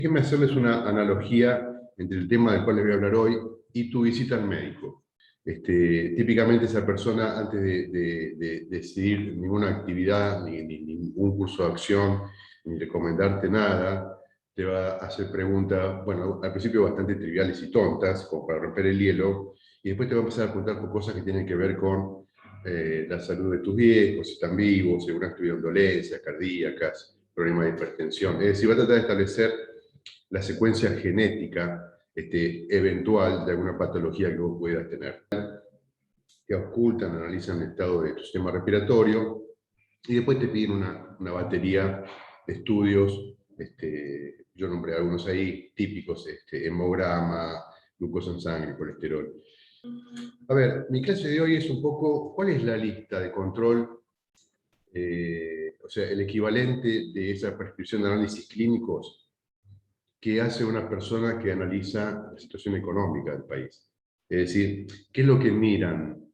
Déjenme hacerles una analogía entre el tema del cual les voy a hablar hoy y tu visita al médico. Típicamente esa persona, antes de decidir ninguna actividad, ni ningún curso de acción, ni recomendarte nada, te va a hacer preguntas, bueno, al principio bastante triviales y tontas, como para romper el hielo, y después te va a empezar a preguntar por cosas que tienen que ver con la salud de tus viejos, si están vivos, si alguna tuvieron dolencias cardíacas, problemas de hipertensión. Es decir, va a tratar de establecer la secuencia genética eventual de alguna patología que vos pudieras tener. Te ocultan, analizan el estado de tu sistema respiratorio y después te piden una batería de estudios. Yo nombré algunos ahí típicos, hemograma, glucosa en sangre, colesterol. A ver, mi clase de hoy es un poco, ¿cuál es la lista de control? O sea, el equivalente de esa prescripción de análisis clínicos que hace una persona que analiza la situación económica del país. Es decir, ¿qué es lo que miran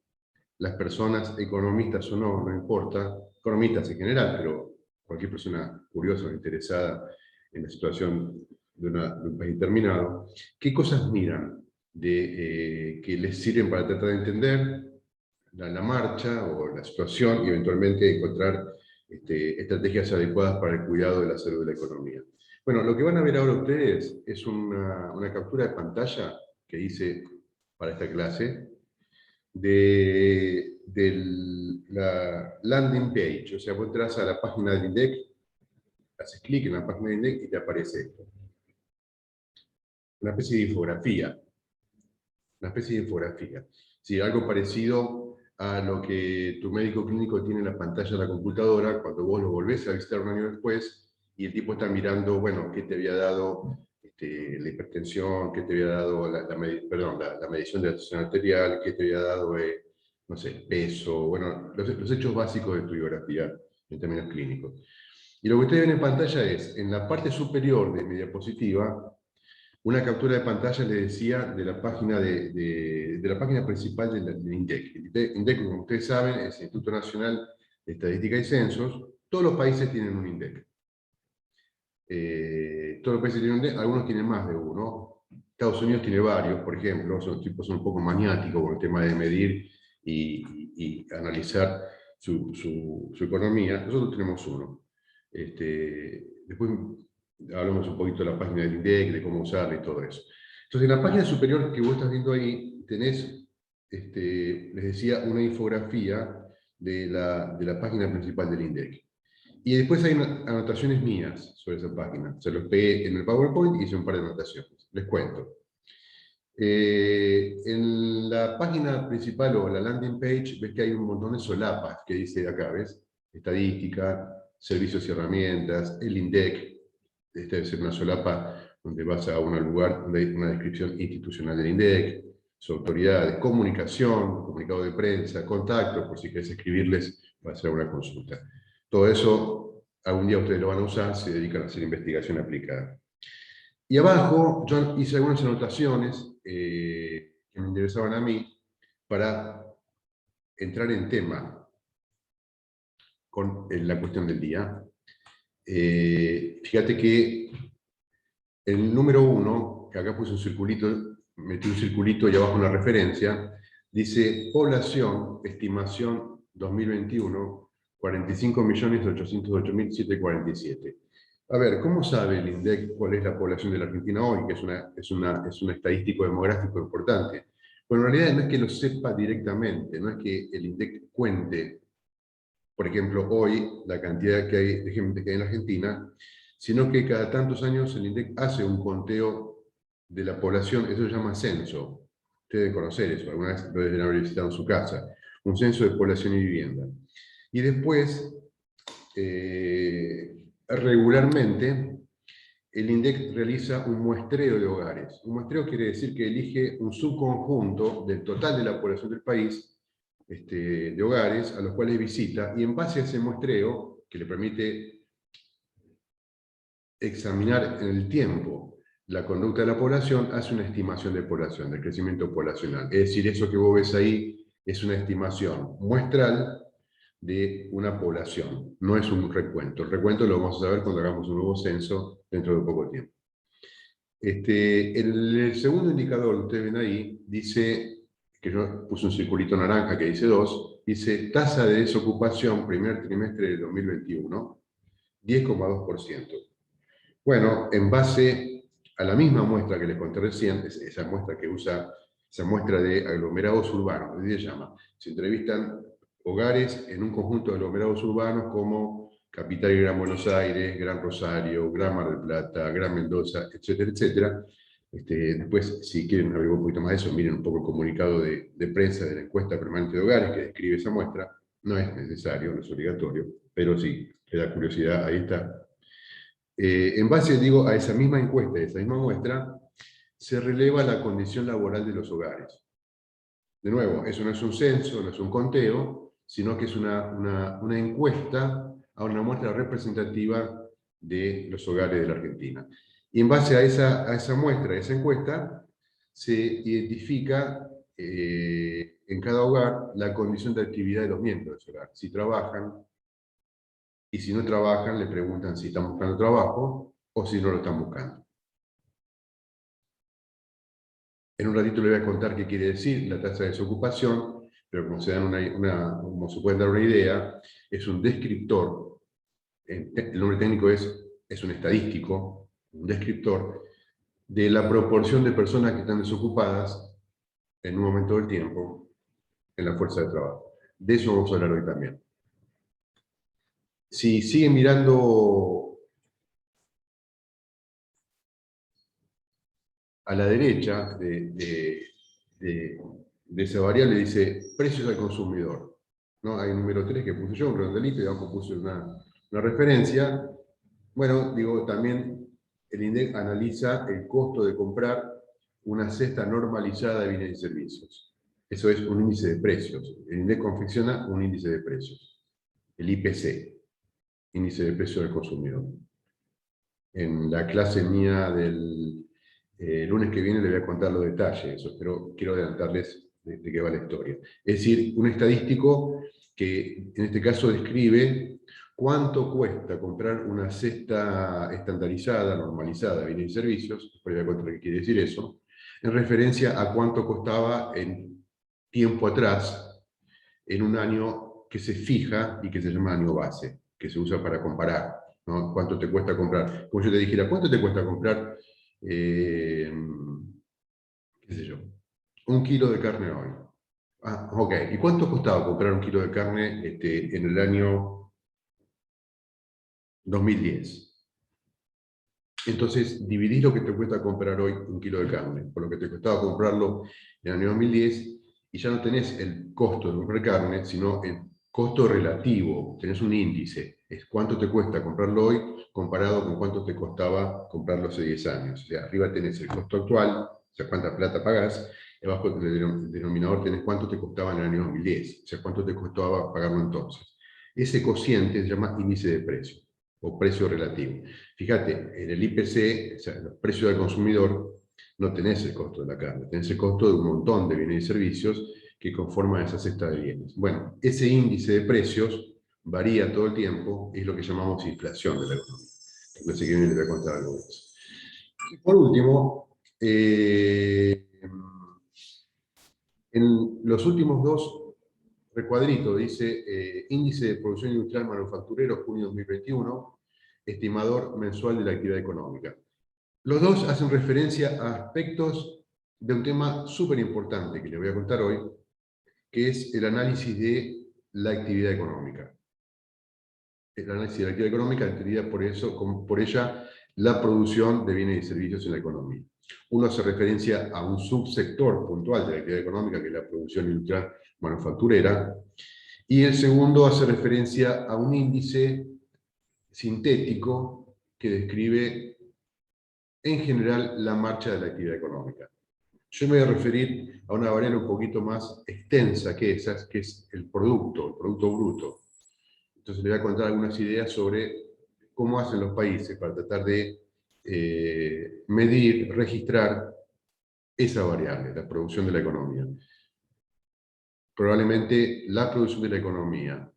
las personas, economistas o no, no importa, economistas en general, pero cualquier persona curiosa o interesada en la situación de un país determinado, qué cosas miran que les sirven para tratar de entender la marcha o la situación y eventualmente encontrar estrategias adecuadas para el cuidado de la salud de la economía? Bueno, lo que van a ver ahora ustedes es una captura de pantalla que hice para esta clase de la landing page. O sea, vos entras a la página del INDEC, haces clic en la página del INDEC y te aparece esto. Una especie de infografía. Una especie de infografía. Sí, algo parecido a lo que tu médico clínico tiene en la pantalla de la computadora cuando vos lo volvés a visitar un año después y el tipo está mirando, bueno, qué te había dado la hipertensión, qué te había dado la medición de la tensión arterial, qué te había dado, no sé, peso, bueno, los hechos básicos de tu biografía en términos clínicos. Y lo que ustedes ven en pantalla es, en la parte superior de mi diapositiva, una captura de pantalla, les decía, de la página, de la página principal del INDEC. El INDEC, como ustedes saben, es el Instituto Nacional de Estadística y Censos. Todos los países tienen un INDEC. Todos los países tienen un INDEC, algunos tienen más de uno. Estados Unidos tiene varios, por ejemplo, son tipos un poco maniáticos con el tema de medir y analizar su economía. Nosotros tenemos uno. Después hablamos un poquito de la página del INDEC, de cómo usarla y todo eso. Entonces, en la página superior que vos estás viendo ahí, tenés, les decía, una infografía de la página principal del INDEC. Y después hay anotaciones mías sobre esa página. Se los pegué en el PowerPoint y hice un par de anotaciones. Les cuento. En la página principal o la landing page, ves que hay un montón de solapas que dice acá, ¿ves? Estadística, servicios y herramientas, el INDEC. Esta debe ser una solapa donde vas a un lugar donde hay una descripción institucional del INDEC, sus autoridades, comunicación, comunicado de prensa, contacto, por si querés escribirles para hacer una consulta. Todo eso, algún día ustedes lo van a usar, se dedican a hacer investigación aplicada. Y abajo yo hice algunas anotaciones que me interesaban a mí para entrar en tema con la cuestión del día. Fíjate que el número 1, que acá puse un circulito, metí un circulito y abajo una referencia, dice población, estimación 2021, 45.808.747. A ver, ¿cómo sabe el INDEC cuál es la población de la Argentina hoy? Que es un estadístico demográfico importante. Bueno, en realidad no es que lo sepa directamente, no es que el INDEC cuente, por ejemplo, hoy la cantidad que hay de gente que hay en la Argentina, sino que cada tantos años el INDEC hace un conteo de la población, eso se llama censo. Ustedes deben conocer eso, alguna vez lo deben haber visitado en su casa, un censo de población y vivienda. Y después, regularmente, el INDEC realiza un muestreo de hogares. Un muestreo quiere decir que elige un subconjunto del total de la población del país, de hogares, a los cuales visita, y en base a ese muestreo, que le permite examinar en el tiempo la conducta de la población, hace una estimación de población, del crecimiento poblacional. Es decir, eso que vos ves ahí es una estimación muestral de una población, no es un recuento. El recuento lo vamos a saber cuando hagamos un nuevo censo dentro de poco tiempo. El segundo indicador que ustedes ven ahí dice, que yo puse un circulito naranja que dice 2, dice tasa de desocupación primer trimestre de 2021, 10,2%. Bueno, en base a la misma muestra que les conté recién, esa muestra que usa, esa muestra de aglomerados urbanos, así se llama. Se entrevistan hogares en un conjunto de aglomerados urbanos como Capital y Gran Buenos Aires, Gran Rosario, Gran Mar del Plata, Gran Mendoza, etcétera, etcétera. Después, si quieren averiguar un poquito más de eso, miren un poco el comunicado de prensa de la encuesta permanente de hogares que describe esa muestra. No es necesario, no es obligatorio, pero sí, que da curiosidad, ahí está. En base, digo, a esa misma encuesta, a esa misma muestra, se releva la condición laboral de los hogares. De nuevo, eso no es un censo, no es un conteo, sino que es una encuesta a una muestra representativa de los hogares de la Argentina. Y en base a esa muestra, a esa encuesta, se identifica en cada hogar la condición de actividad de los miembros de ese hogar. Si trabajan, y si no trabajan, le preguntan si están buscando trabajo o si no lo están buscando. En un ratito le voy a contar qué quiere decir la tasa de desocupación, pero como como se pueden dar una idea, es un descriptor. El nombre técnico es un estadístico, un descriptor de la proporción de personas que están desocupadas en un momento del tiempo en la fuerza de trabajo. De eso vamos a hablar hoy también. Si siguen mirando a la derecha de esa variable, dice precios al consumidor, ¿no? Hay un número 3 que puse yo, un redondelito, y abajo puse una referencia. Bueno, digo, también el INDEC analiza el costo de comprar una cesta normalizada de bienes y servicios. Eso es un índice de precios. El INDEC confecciona un índice de precios, el IPC, índice de precios del consumidor. En la clase mía del lunes que viene les voy a contar los detalles de eso, pero quiero adelantarles de qué va la historia. Es decir, un estadístico que en este caso describe cuánto cuesta comprar una cesta estandarizada, normalizada, de bienes y servicios, después voy a contar qué quiere decir eso, en referencia a cuánto costaba en tiempo atrás, en un año que se fija y que se llama año base, que se usa para comparar, ¿no? ¿Cuánto te cuesta comprar? Como yo te dijera, ¿cuánto te cuesta comprar, qué sé yo, un kilo de carne hoy? Ah, ok. ¿Y cuánto costaba comprar un kilo de carne en el año 2010? Entonces, dividís lo que te cuesta comprar hoy un kilo de carne por lo que te costaba comprarlo en el año 2010 y ya no tenés el costo de comprar carne, sino el costo relativo. Tenés un índice. Es cuánto te cuesta comprarlo hoy comparado con cuánto te costaba comprarlo hace 10 años. O sea, arriba tenés el costo actual, o sea, cuánta plata pagás, y abajo el denominador tenés cuánto te costaba en el año 2010, o sea, cuánto te costaba pagarlo entonces. Ese cociente se llama índice de precio o precio relativo. Fíjate, en el IPC, o sea, el precio del consumidor, no tenés el costo de la carne, tenés el costo de un montón de bienes y servicios que conforman esa cesta de bienes. Bueno, ese índice de precios varía todo el tiempo, es lo que llamamos inflación de la economía. Entonces, que viene les voy a contar algo de eso. Y por último, en los últimos dos recuadritos dice índice de producción industrial manufacturero junio 2021, estimador mensual de la actividad económica. Los dos hacen referencia a aspectos de un tema súper importante que les voy a contar hoy, que es el análisis de la actividad económica. El análisis de la actividad económica entendida por ella la producción de bienes y servicios en la economía. Uno hace referencia a un subsector puntual de la actividad económica, que es la producción industrial manufacturera, y el segundo hace referencia a un índice sintético que describe en general la marcha de la actividad económica. Yo me voy a referir a una variable un poquito más extensa que esa, que es el Producto Bruto. Entonces les voy a contar algunas ideas sobre cómo hacen los países para tratar de medir, registrar esa variable, la producción de la economía. Probablemente la producción de la economía,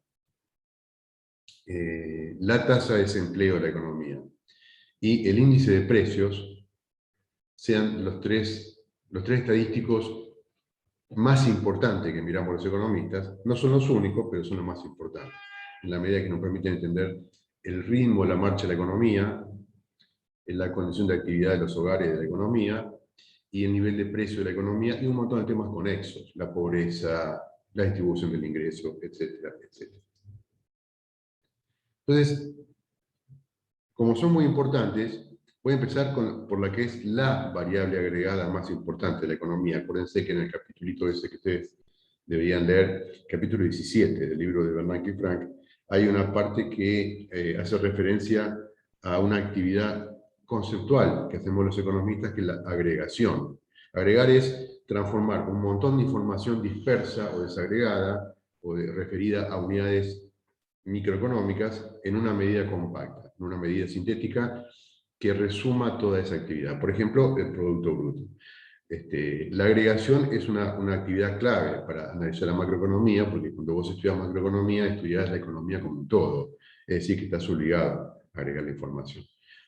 la tasa de desempleo de la economía y el índice de precios sean los tres estadísticos más importantes que miramos los economistas. No son los únicos, pero son los más importantes, en la medida que nos permiten entender el ritmo, la marcha de la economía, la condición de actividad de los hogares de la economía, y el nivel de precio de la economía, y un montón de temas conexos, la pobreza, la distribución del ingreso, etcétera, etcétera. Entonces, como son muy importantes, voy a empezar por la que es la variable agregada más importante de la economía. Acuérdense que en el capítulito ese que ustedes deberían leer, capítulo 17 del libro de Bernanke y Frank, hay una parte que hace referencia a una actividad conceptual que hacemos los economistas, que es la agregación. Agregar es transformar un montón de información dispersa o desagregada o referida a unidades microeconómicas en una medida compacta, en una medida sintética que resuma toda esa actividad. Por ejemplo, el Producto Bruto. La agregación es una actividad clave para analizar la macroeconomía, porque cuando vos estudias macroeconomía, estudias la economía como un todo, es decir, que estás obligado a agregar la información.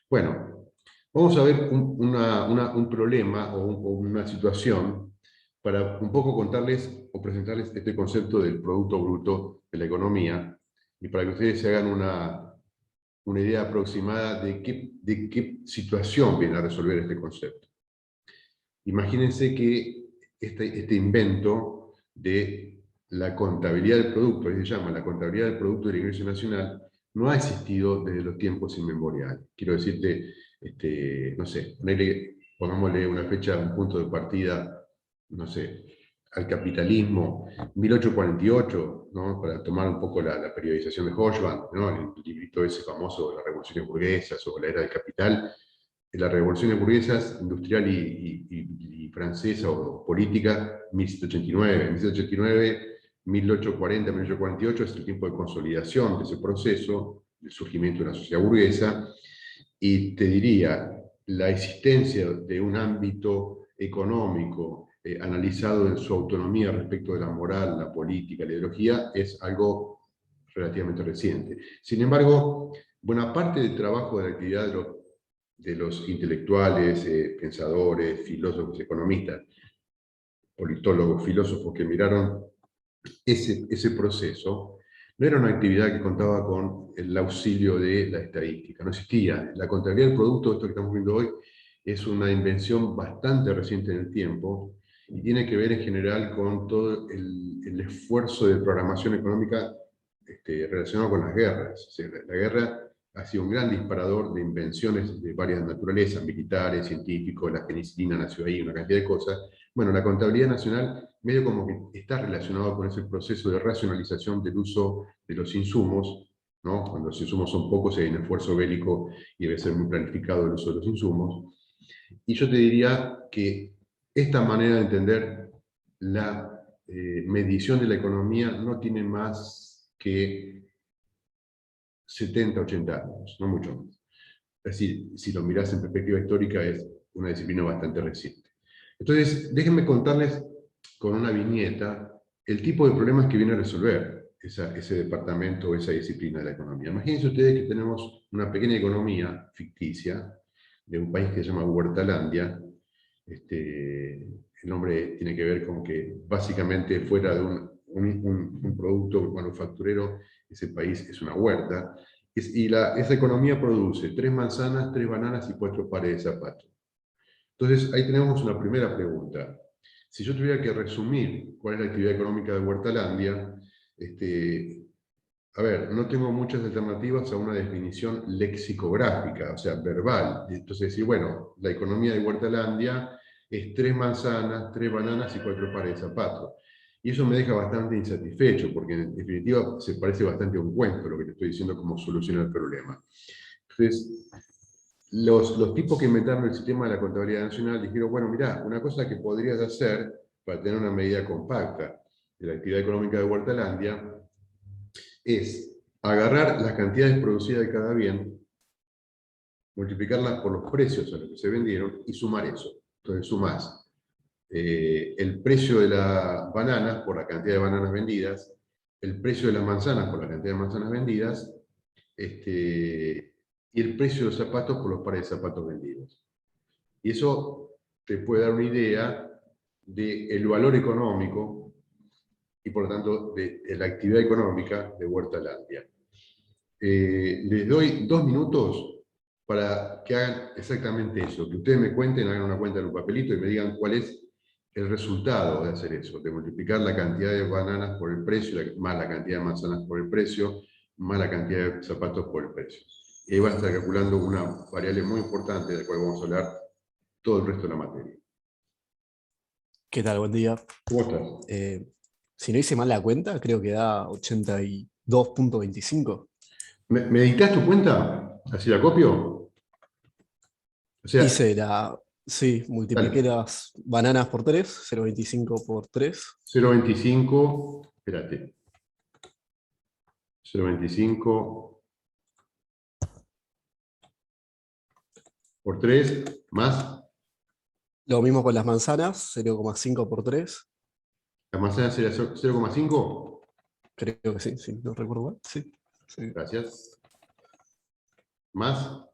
Bueno, vamos a ver un problema o una situación para un poco contarles o presentarles este concepto del Producto Bruto de la economía, y para que ustedes se hagan una idea aproximada de qué situación viene a resolver este concepto. Imagínense que este invento de la contabilidad del producto, que se llama la contabilidad del Producto del Ingreso Nacional, no ha existido desde los tiempos inmemoriales. Quiero decirte, no sé, pongámosle una fecha, un punto de partida, no sé, al capitalismo, 1848, ¿no? Para tomar un poco la periodización de Hochman, ¿no? El librito ese famoso de las revoluciones burguesas o la era del capital. Las revoluciones burguesas, industrial y francesa o política, 1789. 1789, 1840, 1848 es el tiempo de consolidación de ese proceso, del surgimiento de una sociedad burguesa, y te diría, la existencia de un ámbito económico analizado en su autonomía respecto de la moral, la política, la ideología, es algo relativamente reciente. Sin embargo, buena parte del trabajo de la actividad de los intelectuales, pensadores, filósofos, economistas, politólogos, filósofos que miraron ese proceso, no era una actividad que contaba con el auxilio de la estadística, no existía. La contabilidad del producto, esto que estamos viendo hoy, es una invención bastante reciente en el tiempo y tiene que ver en general con todo el esfuerzo de programación económica relacionado con las guerras. O sea, la guerra ha sido un gran disparador de invenciones de varias naturalezas, militares, científicos, la penicilina nació ahí, una cantidad de cosas. Bueno, la contabilidad nacional medio como que está relacionado con ese proceso de racionalización del uso de los insumos, ¿no? Cuando los insumos son pocos hay un esfuerzo bélico y debe ser muy planificado el uso de los insumos. Y yo te diría que esta manera de entender la medición de la economía no tiene más que 70, 80 años, no mucho más. Es decir, si lo mirás en perspectiva histórica, es una disciplina bastante reciente. Entonces, déjenme contarles con una viñeta el tipo de problemas que viene a resolver ese departamento o esa disciplina de la economía. Imagínense ustedes que tenemos una pequeña economía ficticia de un país que se llama Huertalandia. El nombre tiene que ver con que básicamente fuera de un producto manufacturero, ese país es una huerta, esa economía produce 3 manzanas, 3 bananas y 4 pares de zapatos. Entonces, ahí tenemos una primera pregunta. Si yo tuviera que resumir cuál es la actividad económica de Huertalandia, a ver, no tengo muchas alternativas a una definición lexicográfica, o sea, verbal. Entonces, decir, bueno, la economía de Huertalandia es 3 manzanas, 3 bananas y 4 pares de zapatos. Y eso me deja bastante insatisfecho, porque en definitiva se parece bastante a un cuento lo que te estoy diciendo como solución al problema. Entonces, los tipos que inventaron el sistema de la contabilidad nacional dijeron, bueno, mirá, una cosa que podrías hacer para tener una medida compacta de la actividad económica de Huertalandia es agarrar las cantidades producidas de cada bien, multiplicarlas por los precios a los que se vendieron y sumar eso. Entonces sumás el precio de las bananas por la cantidad de bananas vendidas, el precio de las manzanas por la cantidad de manzanas vendidas, y el precio de los zapatos por los pares de zapatos vendidos. Y eso te puede dar una idea del valor económico y por lo tanto de la actividad económica de Huertalandia. Les doy 2 minutos para que hagan exactamente eso, que ustedes me cuenten, hagan una cuenta en un papelito y me digan cuál es el resultado de hacer eso, de multiplicar la cantidad de bananas por el precio, más la cantidad de manzanas por el precio, más la cantidad de zapatos por el precio. Y ahí van a estar calculando una variable muy importante de la cual vamos a hablar todo el resto de la materia. ¿Qué tal? Buen día. ¿Cómo estás? Si no hice mal la cuenta, creo que da 82.25. ¿Me dictás tu cuenta? ¿Así la copio? O sea, Sí, multipliqué dale. las bananas por 3, 0.25 por 3. 0,25, espérate. 0,25 por 3, más Lo mismo con las manzanas, 0.5 por 3. la manzana sería 0,5. Creo que sí, sí, no recuerdo mal. Sí, sí. Gracias. Más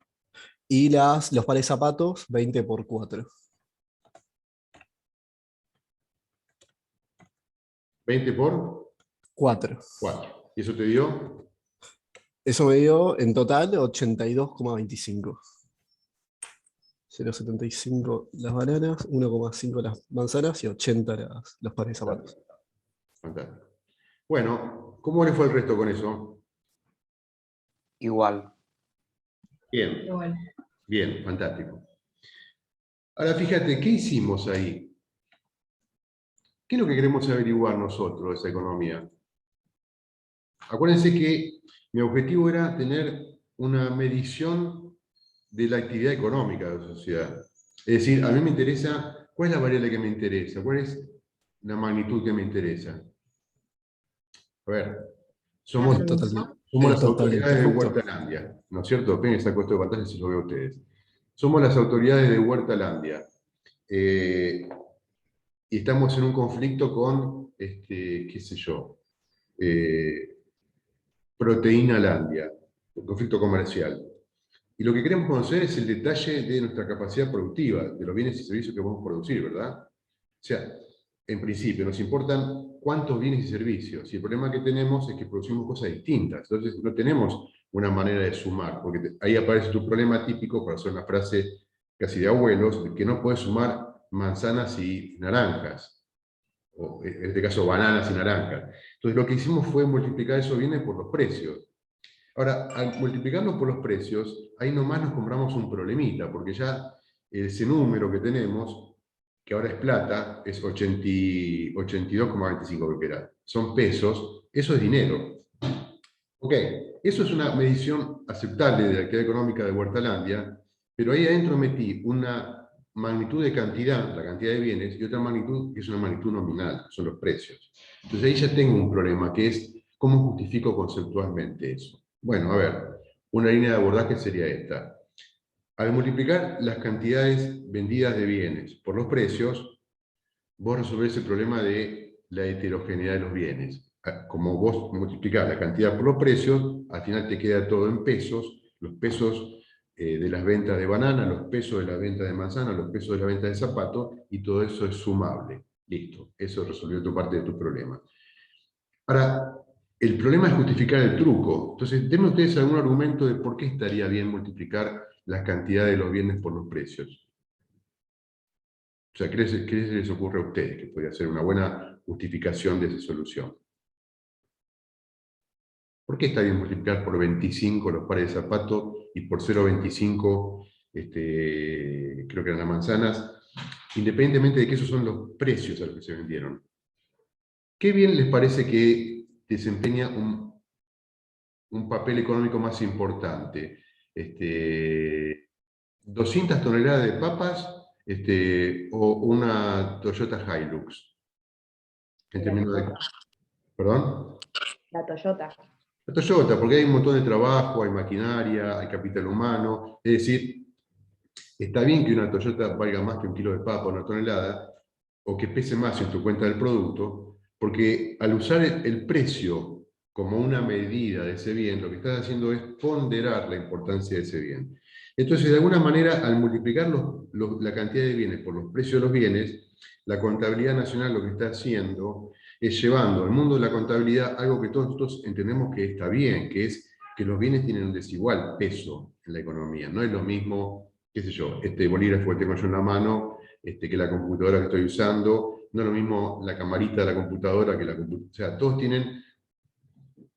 Y los pares de zapatos, 20 por 4. 20 por 4. 4. ¿Y eso te dio? Eso me dio en total 82.25. 0.75 las bananas, 1.5 las manzanas y 80 los pares de zapatos. Fantástico. Bueno, ¿cómo le fue el resto con eso? Igual. Bien, Igual. bien, fantástico. Ahora fíjate, ¿qué hicimos ahí? ¿Qué es lo que queremos averiguar nosotros de esa economía? Acuérdense que mi objetivo era tener una medición de la actividad económica de la sociedad. Es decir, a mí me interesa, ¿cuál es la variable que me interesa? ¿Cuál es la magnitud que me interesa? A ver, somos, El total, somos el las total del autoridades de producto. Huertalandia, ¿no es cierto? Ven esa cuesta de pantalla si lo veo a ustedes. Somos las autoridades de Huertalandia. Y estamos en un conflicto con, qué sé yo, Proteínalandia, un conflicto comercial. Y lo que queremos conocer es el detalle de nuestra capacidad productiva, de los bienes y servicios que vamos a producir, ¿verdad? O sea, en principio nos importan cuántos bienes y servicios, y el problema que tenemos es que producimos cosas distintas, entonces no tenemos una manera de sumar, porque ahí aparece tu problema típico, para hacer una frase casi de abuelos, de que no puedes sumar manzanas y naranjas, o en este caso bananas y naranjas. Entonces lo que hicimos fue multiplicar esos bienes por los precios. Ahora, al multiplicarlo por los precios, ahí nomás nos compramos un problemita, porque ya ese número que tenemos, que ahora es plata, es 82,25 creo que era, son pesos, eso es dinero. Ok, eso es una medición aceptable de la actividad económica de Huertalandia, pero ahí adentro metí una magnitud de cantidad, la cantidad de bienes, y otra magnitud que es una magnitud nominal, que son los precios. Entonces ahí ya tengo un problema, que es cómo justifico conceptualmente eso. Bueno, a ver, una línea de abordaje sería esta. Al multiplicar las cantidades vendidas de bienes por los precios, vos resolvés el problema de la heterogeneidad de los bienes. Como vos multiplicás la cantidad por los precios, al final te queda todo en pesos, los pesos de las ventas de banana, los pesos de la venta de manzana, los pesos de la venta de zapatos, y todo eso es sumable. Listo, eso resolvió tu parte de tu problema. Ahora, el problema es justificar el truco. Entonces, denme ustedes algún argumento de por qué estaría bien multiplicar la cantidad de los bienes por los precios. O sea, ¿qué se les ocurre a ustedes que podría ser una buena justificación de esa solución? ¿Por qué está bien multiplicar por 25 los pares de zapatos y por 0,25 creo que eran las manzanas, independientemente de que esos son los precios a los que se vendieron? ¿Qué bien les parece que desempeña un papel económico más importante? 200 toneladas de papas o una Toyota Hilux. En términos de... ¿Perdón? La Toyota. La Toyota, porque hay un montón de trabajo, hay maquinaria, hay capital humano. Es decir, está bien que una Toyota valga más que un kilo de papa o una tonelada, o que pese más en tu cuenta del producto, porque al usar el precio como una medida de ese bien, lo que estás haciendo es ponderar la importancia de ese bien. Entonces, de alguna manera, al multiplicar la cantidad de bienes por los precios de los bienes, la contabilidad nacional lo que está haciendo es llevando al mundo de la contabilidad algo que todos nosotros entendemos que está bien, que es que los bienes tienen un desigual peso en la economía. No es lo mismo, qué sé yo, este bolígrafo que tengo yo en la mano, que la computadora que estoy usando, no es lo mismo la camarita de la computadora que la computadora. O sea, todos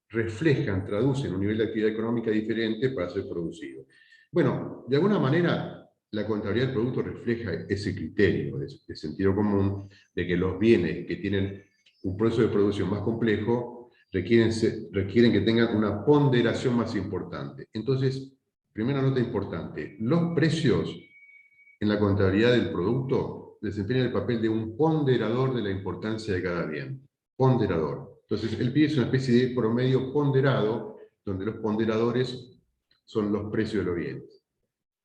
reflejan, traducen un nivel de actividad económica diferente para ser producido. Bueno, de alguna manera, la contabilidad del producto refleja ese criterio de sentido común, de que los bienes que tienen un proceso de producción más complejo requieren que tengan una ponderación más importante. Entonces, primera nota importante, los precios en la contabilidad del producto desempeñan el papel de un ponderador de la importancia de cada bien. Ponderador. Entonces, el PIB es una especie de promedio ponderado, donde los ponderadores son los precios de los bienes.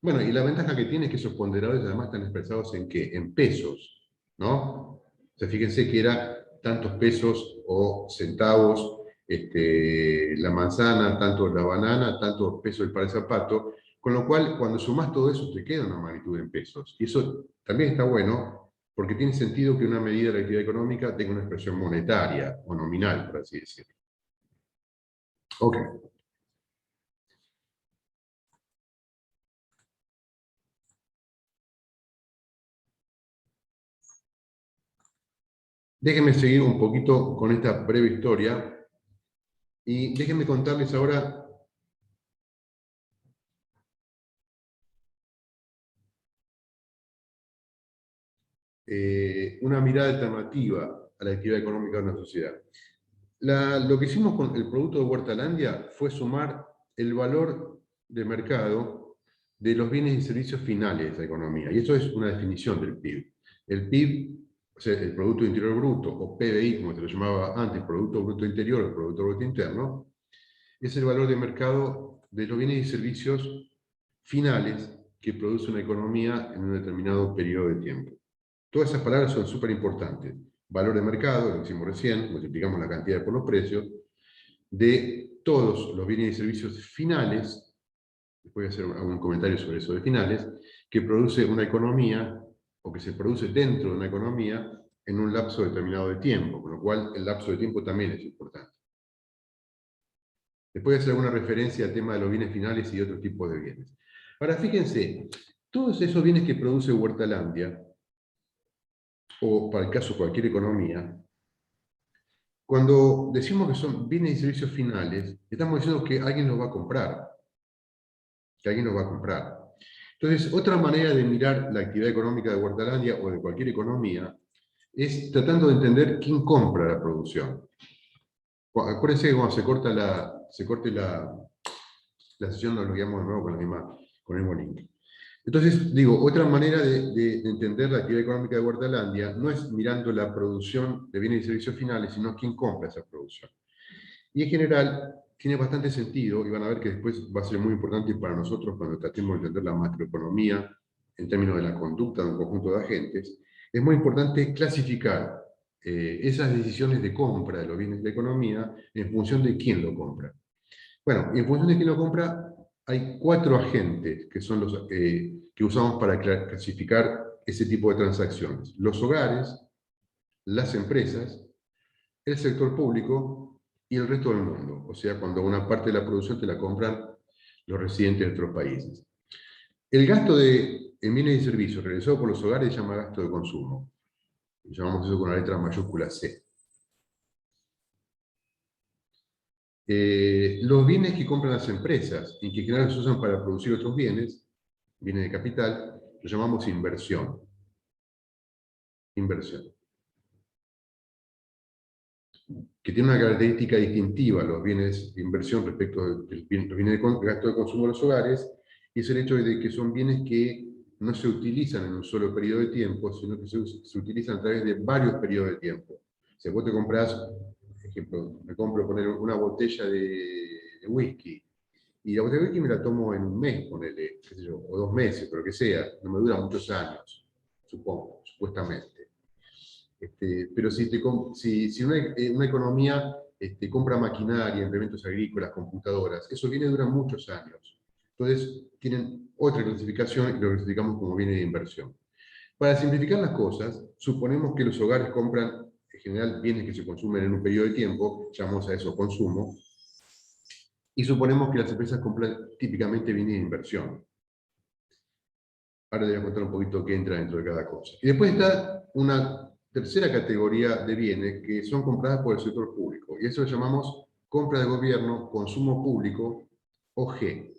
Bueno, y la ventaja que tiene es que esos ponderadores además están expresados en ¿qué? En pesos, ¿no? O sea, fíjense que era tantos pesos o centavos la manzana, tanto la banana, tantos pesos el par de zapato, con lo cual cuando sumás todo eso te queda una magnitud en pesos. Y eso también está bueno porque tiene sentido que una medida de la actividad económica tenga una expresión monetaria o nominal, por así decirlo. Ok. Déjenme seguir un poquito con esta breve historia y déjenme contarles ahora una mirada alternativa a la actividad económica de una sociedad. Lo que hicimos con el producto de Huertalandia fue sumar el valor de mercado de los bienes y servicios finales de la economía. Y eso es una definición del PIB. El PIB, o sea, el Producto Interior Bruto, o PBI, como se lo llamaba antes, Producto Bruto Interior o Producto Bruto Interno, es el valor de mercado de los bienes y servicios finales que produce una economía en un determinado periodo de tiempo. Todas esas palabras son súper importantes. Valor de mercado, lo que hicimos recién, multiplicamos la cantidad por los precios, de todos los bienes y servicios finales, voy a hacer algún comentario sobre eso de finales, que produce una economía, o que se produce dentro de una economía, en un lapso determinado de tiempo, con lo cual el lapso de tiempo también es importante. Después voy a hacer alguna referencia al tema de los bienes finales y otros tipos de bienes. Ahora, fíjense, todos esos bienes que produce Huertalandia, o para el caso cualquier economía, cuando decimos que son bienes y servicios finales, estamos diciendo que alguien los va a comprar. Que alguien los va a comprar. Entonces, otra manera de mirar la actividad económica de Huertalandia o de cualquier economía es tratando de entender quién compra la producción. Acuérdense que cuando se corte la sesión nos lo guiamos de nuevo con el mismo link. Entonces, digo, otra manera de entender la actividad económica de Huertalandia no es mirando la producción de bienes y servicios finales, sino quién compra esa producción. Y en general, tiene bastante sentido, y van a ver que después va a ser muy importante para nosotros cuando tratemos de entender la macroeconomía en términos de la conducta de un conjunto de agentes, es muy importante clasificar esas decisiones de compra de los bienes de la economía en función de quién lo compra. Bueno, y en función de quién lo compra, hay 4 agentes que son los que usamos para clasificar ese tipo de transacciones. Los hogares, las empresas, el sector público y el resto del mundo. O sea, cuando una parte de la producción te la compran los residentes de otros países. El gasto en bienes y servicios realizado por los hogares se llama gasto de consumo. Llamamos eso con la letra mayúscula C. Los bienes que compran las empresas y que en general se usan para producir otros bienes, bienes de capital, lo llamamos inversión. Inversión. Que tiene una característica distintiva los bienes de inversión respecto a los bienes de gasto de consumo de los hogares, y es el hecho de que son bienes que no se utilizan en un solo periodo de tiempo, sino que se utilizan a través de varios periodos de tiempo. O sea, vos te compras, por ejemplo, me compro poner una botella de whisky, y la botella de whisky me la tomo en un mes, ponele, qué sé yo, o 2 meses, pero que sea, no me dura muchos años, supongo, supuestamente. Pero si una economía compra maquinaria, implementos agrícolas, computadoras, eso viene duran muchos años. Entonces, tienen otra clasificación y lo clasificamos como bienes de inversión. Para simplificar las cosas, suponemos que los hogares compran, en general, bienes que se consumen en un periodo de tiempo, llamamos a eso consumo, y suponemos que las empresas compran típicamente bienes de inversión. Ahora les voy a contar un poquito qué entra dentro de cada cosa. Y después está una tercera categoría de bienes que son compradas por el sector público, y eso lo llamamos compra de gobierno, consumo público o G.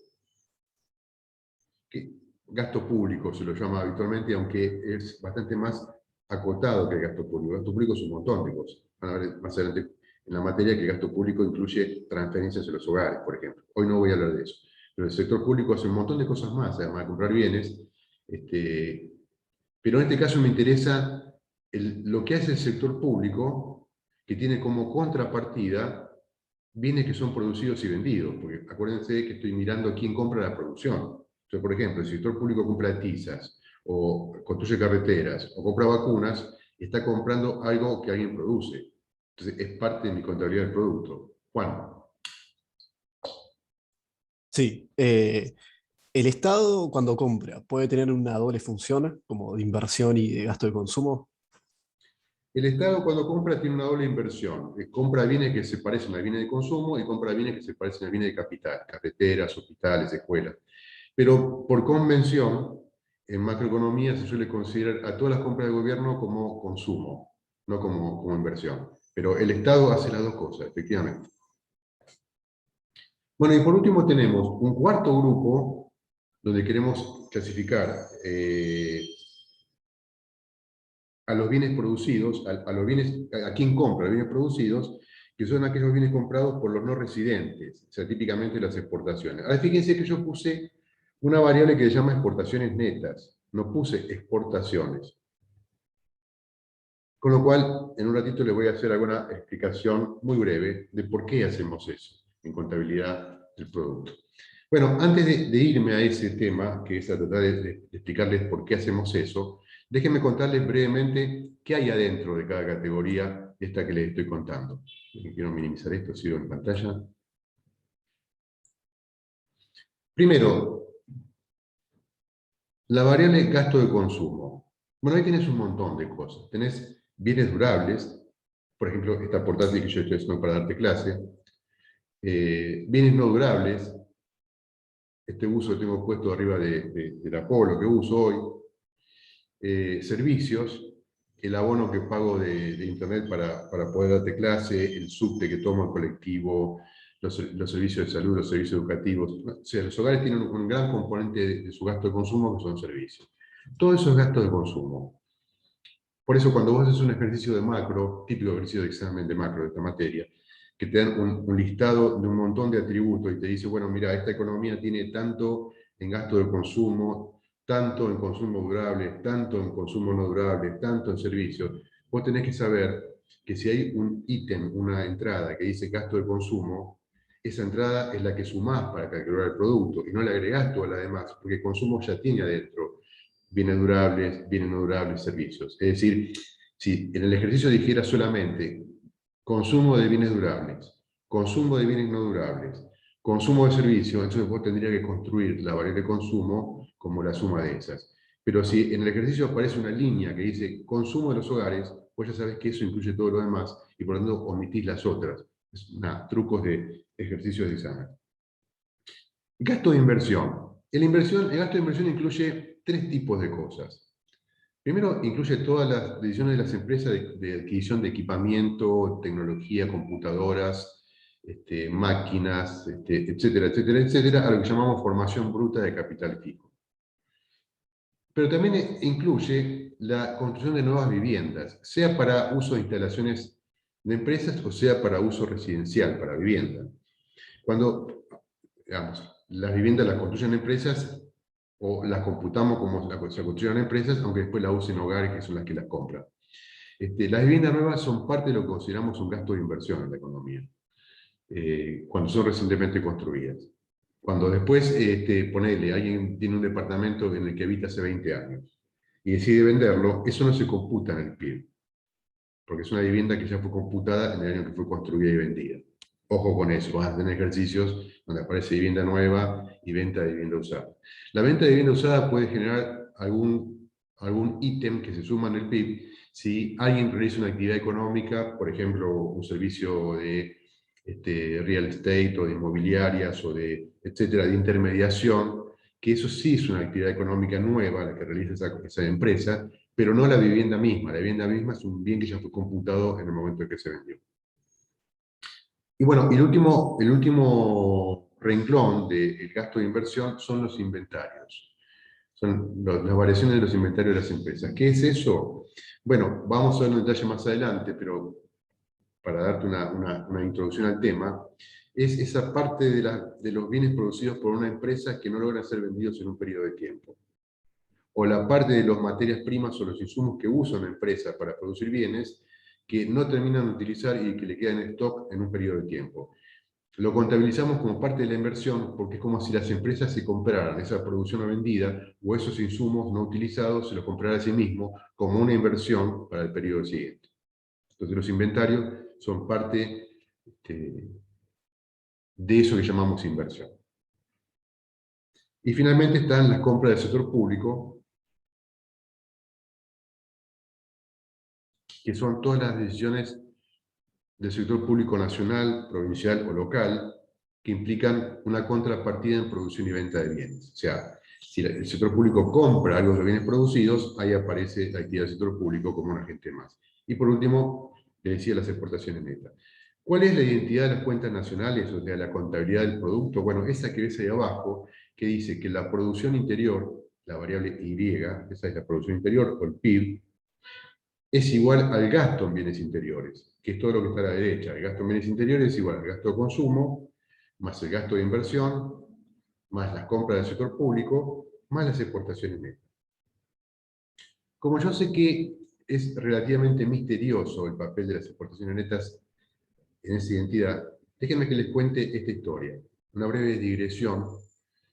Gasto público se lo llama habitualmente, aunque es bastante más acotado que el gasto público. El gasto público es un montón de cosas. Van a ver más adelante en la materia que el gasto público incluye transferencias en los hogares, por ejemplo. Hoy no voy a hablar de eso. Pero el sector público hace un montón de cosas más, además de comprar bienes. Pero en este caso me interesa lo que hace el sector público, que tiene como contrapartida bienes que son producidos y vendidos. Porque acuérdense que estoy mirando quién compra la producción. Entonces, por ejemplo, el sector público compra tizas, o construye carreteras, o compra vacunas, está comprando algo que alguien produce. Entonces, es parte de mi contabilidad del producto. Juan. Sí, el Estado cuando compra puede tener una doble función, como de inversión y de gasto de consumo. El Estado cuando compra tiene una doble inversión. Compra bienes que se parecen a bienes de consumo y compra bienes que se parecen a bienes de capital, carreteras, hospitales, escuelas. Pero por convención, en macroeconomía se suele considerar a todas las compras de gobierno como consumo, no como inversión. Pero el Estado hace las dos cosas, efectivamente. Bueno, y por último tenemos un cuarto grupo donde queremos clasificar a los bienes producidos, a quien compra los bienes producidos, que son aquellos bienes comprados por los no residentes, o sea, típicamente las exportaciones. Ahora fíjense que yo puse una variable que se llama exportaciones netas, no puse exportaciones. Con lo cual, en un ratito les voy a hacer alguna explicación muy breve de por qué hacemos eso en contabilidad del producto. Bueno, antes de irme a ese tema, que es a tratar de explicarles por qué hacemos eso, déjenme contarles brevemente qué hay adentro de cada categoría esta que les estoy contando. Quiero minimizar esto, sigo en pantalla. Primero, la variable gasto de consumo. Bueno, ahí tenés un montón de cosas. Tenés bienes durables, por ejemplo, esta portátil que yo estoy haciendo para darte clase. Bienes no durables, este uso que tengo puesto arriba del Apolo que uso hoy. Servicios, el abono que pago de internet para poder darte clase, el subte que tomo, el colectivo, los servicios de salud, los servicios educativos. O sea, los hogares tienen un gran componente de su gasto de consumo que son servicios. Todo eso es gasto de consumo. Por eso cuando vos haces un ejercicio de macro, típico ejercicio de examen de macro de esta materia, que te dan un listado de un montón de atributos y te dice, bueno, mira, esta economía tiene tanto en gasto de consumo, tanto en consumo durable, tanto en consumo no durable, tanto en servicios, vos tenés que saber que si hay un ítem, una entrada que dice gasto de consumo, esa entrada es la que sumás para calcular el producto y no le agregás toda la demás, porque el consumo ya tiene adentro bienes durables, bienes no durables, servicios. Es decir, si en el ejercicio dijera solamente consumo de bienes durables, consumo de bienes no durables, consumo de servicios, entonces vos tendrías que construir la variable de consumo como la suma de esas. Pero si en el ejercicio aparece una línea que dice consumo de los hogares, vos ya sabés que eso incluye todo lo demás y por lo tanto omitís las otras. Trucos de ejercicios de examen. Gasto de inversión. El gasto de inversión incluye tres tipos de cosas. Primero, incluye todas las decisiones de las empresas de adquisición de equipamiento, tecnología, computadoras, máquinas, etcétera, etcétera, etcétera, a lo que llamamos formación bruta de capital fijo. Pero también incluye la construcción de nuevas viviendas, sea para uso de instalaciones de empresas o sea para uso residencial, para vivienda. Cuando, digamos, las viviendas las construyen empresas o las computamos como se construyen empresas, aunque después las usen hogares que son las que las compran. Las viviendas nuevas son parte de lo que consideramos un gasto de inversión en la economía, cuando son recientemente construidas. Cuando después, ponele, alguien tiene un departamento en el que habita hace 20 años y decide venderlo, eso no se computa en el PIB, porque es una vivienda que ya fue computada en el año que fue construida y vendida. Ojo con eso, vas a tener ejercicios donde aparece vivienda nueva y venta de vivienda usada. La venta de vivienda usada puede generar algún ítem que se suma en el PIB si alguien realiza una actividad económica, por ejemplo, un servicio de real estate o de inmobiliarias o de, etcétera, de intermediación, que eso sí es una actividad económica nueva la que realiza esa empresa, pero no la vivienda misma. La vivienda misma es un bien que ya fue computado en el momento en que se vendió. Y bueno, el último renglón del gasto de inversión son los inventarios. Son las variaciones de los inventarios de las empresas. ¿Qué es eso? Bueno, vamos a verlo en detalle más adelante, pero para darte una introducción al tema, es esa parte de los bienes producidos por una empresa que no logran ser vendidos en un periodo de tiempo. O la parte de las materias primas o los insumos que usa una empresa para producir bienes que no terminan de utilizar y que le quedan en stock en un periodo de tiempo. Lo contabilizamos como parte de la inversión porque es como si las empresas se compraran esa producción no vendida o esos insumos no utilizados, se los comprara a sí mismo como una inversión para el periodo siguiente. Entonces los inventarios son parte de eso que llamamos inversión. Y finalmente están las compras del sector público, que son todas las decisiones del sector público nacional, provincial o local, que implican una contrapartida en producción y venta de bienes. O sea, si el sector público compra algo de los bienes producidos, ahí aparece la actividad del sector público como un agente más. Y por último, le decía las exportaciones netas. ¿Cuál es la identidad de las cuentas nacionales, o sea, la contabilidad del producto? Bueno, esa que ves ahí abajo, que dice que la producción interior, la variable Y, esa es la producción interior, o el PIB, es igual al gasto en bienes interiores, que es todo lo que está a la derecha. El gasto en bienes interiores es igual al gasto de consumo, más el gasto de inversión, más las compras del sector público, más las exportaciones netas. Como yo sé que es relativamente misterioso el papel de las exportaciones netas en esa identidad, déjenme que les cuente esta historia, una breve digresión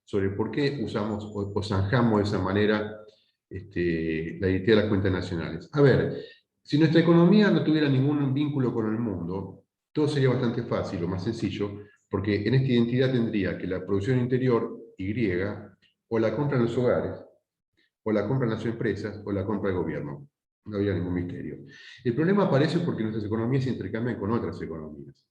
sobre por qué usamos o zanjamos de esa manera la identidad de las cuentas nacionales. A ver, si nuestra economía no tuviera ningún vínculo con el mundo, todo sería bastante fácil o más sencillo, porque en esta identidad tendría que la producción interior, Y, o la compran los hogares, o la compran las empresas, o la compra el gobierno. No había ningún misterio. El problema aparece porque nuestras economías se intercambian con otras economías.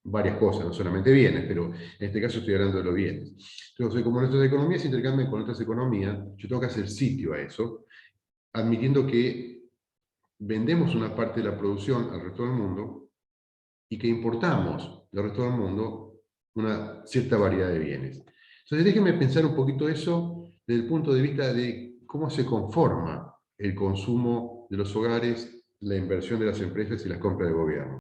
Varias cosas, no solamente bienes, pero en este caso estoy hablando de los bienes. Entonces, como nuestras economías se intercambian con otras economías, yo tengo que hacer sitio a eso, admitiendo que vendemos una parte de la producción al resto del mundo y que importamos del resto del mundo una cierta variedad de bienes. Entonces, déjenme pensar un poquito eso desde el punto de vista de cómo se conforma el consumo de los hogares, la inversión de las empresas y las compras del gobierno.